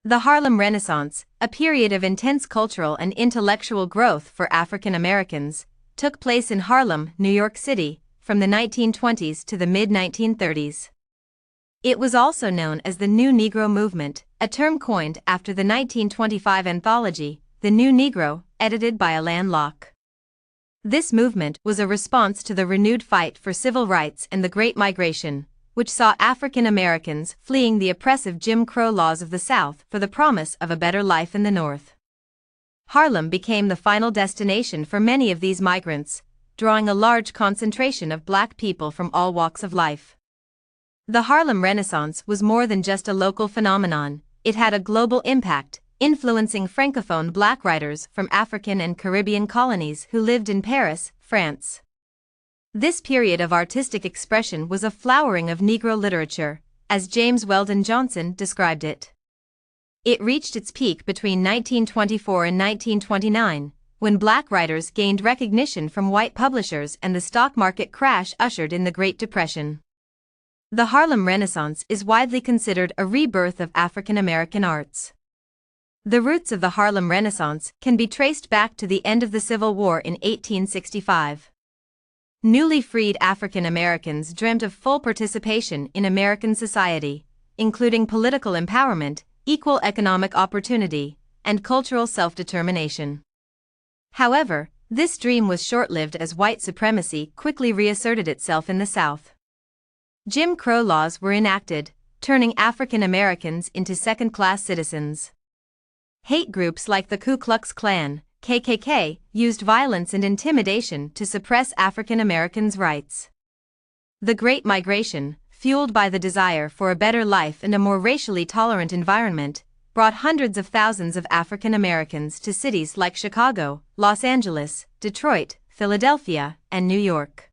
The Harlem Renaissance, a period of intense cultural and intellectual growth for African Americans, took place in Harlem, New York City, from the 1920s to the mid-1930s. It was also known as the New Negro Movement, a term coined after the 1925 anthology, The New Negro, edited by Alain Locke. This movement was a response to the renewed fight for civil rights and the Great Migration, which saw African Americans fleeing the oppressive Jim Crow laws of the South for the promise of a better life in the North. Harlem became the final destination for many of these migrants, drawing a large concentration of Black people from all walks of life. The Harlem Renaissance was more than just a local phenomenon, it had a global impact, influencing Francophone Black writers from African and Caribbean colonies who lived in Paris, France. This period of artistic expression was a flowering of Negro literature, as James Weldon Johnson described it. It reached its peak between 1924 and 1929, when Black writers gained recognition from white publishers and the stock market crash ushered in the Great Depression. The Harlem Renaissance is widely considered a rebirth of African American arts. The roots of the Harlem Renaissance can be traced back to the end of the Civil War in 1865. Newly freed African Americans dreamt of full participation in American society, including political empowerment, equal economic opportunity, and cultural self-determination. However, this dream was short-lived as white supremacy quickly reasserted itself in the South. Jim Crow laws were enacted, turning African Americans into second-class citizens. Hate groups like the Ku Klux Klan, KKK, used violence and intimidation to suppress African Americans' rights. The Great Migration, fueled by the desire for a better life and a more racially tolerant environment, brought hundreds of thousands of African Americans to cities like Chicago, Los Angeles, Detroit, Philadelphia, and New York.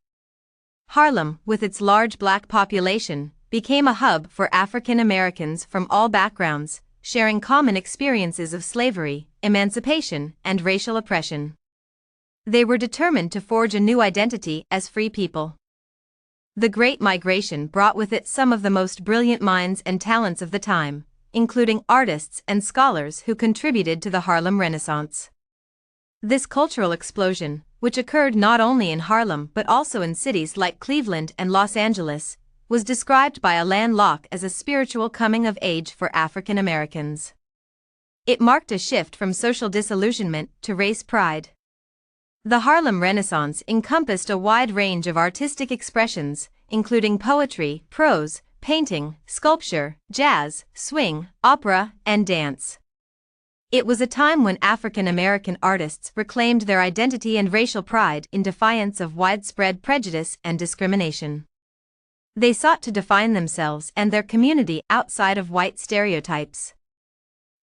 Harlem, with its large Black population, became a hub for African Americans from all backgrounds, sharing common experiences of slavery, emancipation, and racial oppression. They were determined to forge a new identity as free people. The Great Migration brought with it some of the most brilliant minds and talents of the time, including artists and scholars who contributed to the Harlem Renaissance. This cultural explosion, which occurred not only in Harlem but also in cities like Cleveland and Los Angeles, was described by Alain Locke as a spiritual coming of age for African Americans. It marked a shift from social disillusionment to race pride. The Harlem Renaissance encompassed a wide range of artistic expressions, including poetry, prose, painting, sculpture, jazz, swing, opera, and dance. It was a time when African American artists reclaimed their identity and racial pride in defiance of widespread prejudice and discrimination. They sought to define themselves and their community outside of white stereotypes.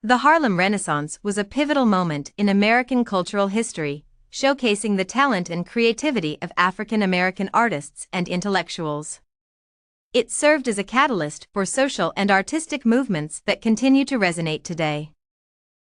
The Harlem Renaissance was a pivotal moment in American cultural history, showcasing the talent and creativity of African American artists and intellectuals. It served as a catalyst for social and artistic movements that continue to resonate today.